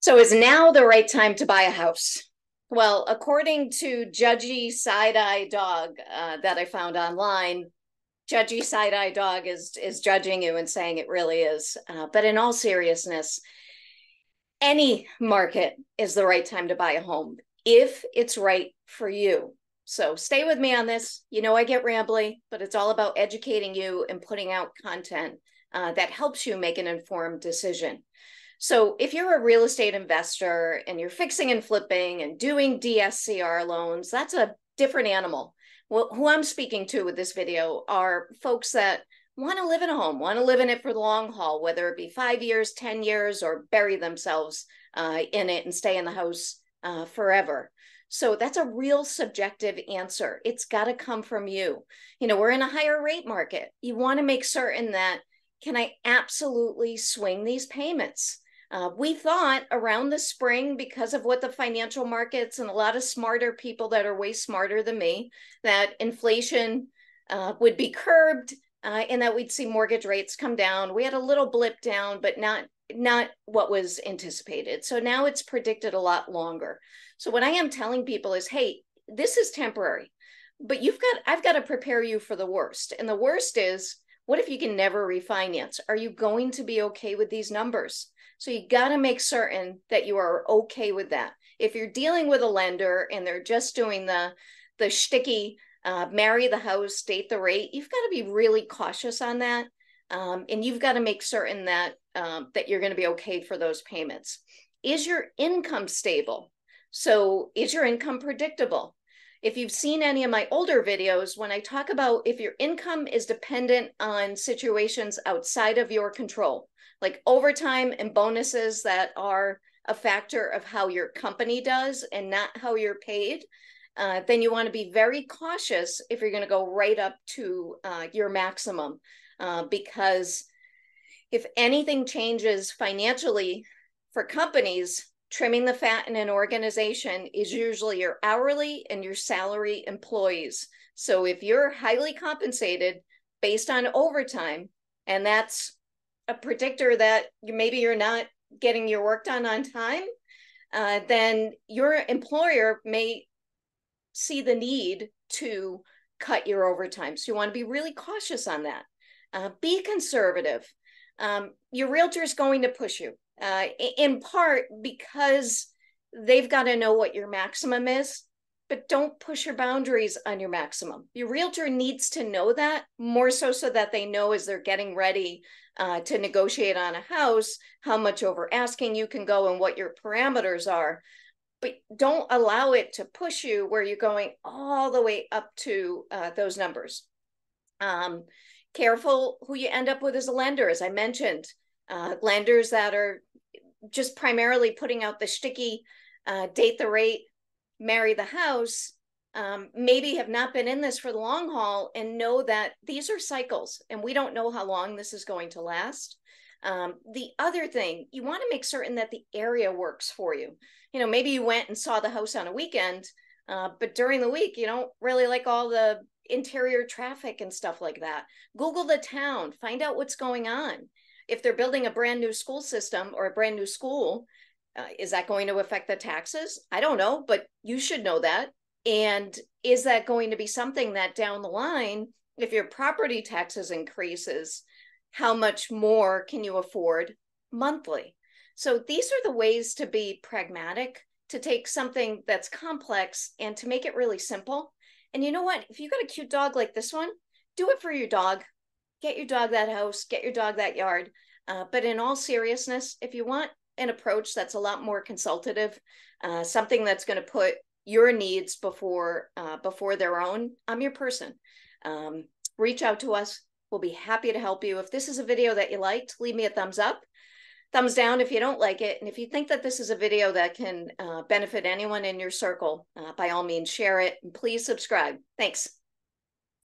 So is now the right time to buy a house? Well, according to Judgy Side Eye Dog that I found online, Judgy Side Eye Dog is judging you and saying it really is. But in all seriousness, any market is the right time to buy a home if it's right for you. So stay with me on this. You know, I get rambly, but it's all about educating you and putting out content that helps you make an informed decision. So if you're a real estate investor and you're fixing and flipping and doing DSCR loans, that's a different animal. Well, who I'm speaking to with this video are folks that want to live in a home, want to live in it for the long haul, whether it be 5 years, 10 years, or bury themselves in it and stay in the house forever. So that's a real subjective answer. It's got to come from you. You know, we're in a higher rate market. You want to make certain that, can I absolutely swing these payments? We thought around the spring, because of what the financial markets and a lot of smarter people that are way smarter than me, that inflation would be curbed and that we'd see mortgage rates come down. We had a little blip down, but not what was anticipated. So now it's predicted a lot longer. So what I am telling people is, hey, this is temporary, but I've got to prepare you for the worst. And the worst is, what if you can never refinance? Are you going to be okay with these numbers? So you got to make certain that you are okay with that. If you're dealing with a lender and they're just doing the shticky, marry the house, date the rate, you've got to be really cautious on that. And you've got to make certain that that you're going to be okay for those payments. Is your income stable? So is your income predictable? If you've seen any of my older videos, when I talk about if your income is dependent on situations outside of your control, like overtime and bonuses that are a factor of how your company does and not how you're paid, then you want to be very cautious if you're going to go right up to your maximum. Because if anything changes financially for companies, trimming the fat in an organization is usually your hourly and your salary employees. So if you're highly compensated based on overtime, and that's a predictor that maybe you're not getting your work done on time, then your employer may see the need to cut your overtime. So you want to be really cautious on that. Be conservative. Your realtor is going to push you, in part because they've got to know what your maximum is, but don't push your boundaries on your maximum. Your realtor needs to know that, more so that they know as they're getting ready to negotiate on a house, how much over asking you can go and what your parameters are. But don't allow it to push you where you're going all the way up to those numbers. Careful who you end up with as a lender, as I mentioned. Lenders that are just primarily putting out the shticky date the rate, marry the house, maybe have not been in this for the long haul and know that these are cycles and we don't know how long this is going to last. The other thing, you want to make certain that the area works for you. You know, maybe you went and saw the house on a weekend, but during the week, you don't really like all the interior traffic and stuff like that. Google the town, find out what's going on. If they're building a brand new school system or a brand new school, is that going to affect the taxes? I don't know, but you should know that. And is that going to be something that down the line, if your property taxes increases, how much more can you afford monthly? So these are the ways to be pragmatic, to take something that's complex and to make it really simple. And you know what? If you got a cute dog like this one, do it for your dog. Get your dog that house, get your dog that yard. But in all seriousness, if you want an approach that's a lot more consultative, something that's going to put your needs before their own, I'm your person. Reach out to us. We'll be happy to help you. If this is a video that you liked, leave me a thumbs up. Thumbs down if you don't like it. And if you think that this is a video that can benefit anyone in your circle, by all means, share it and please subscribe. Thanks.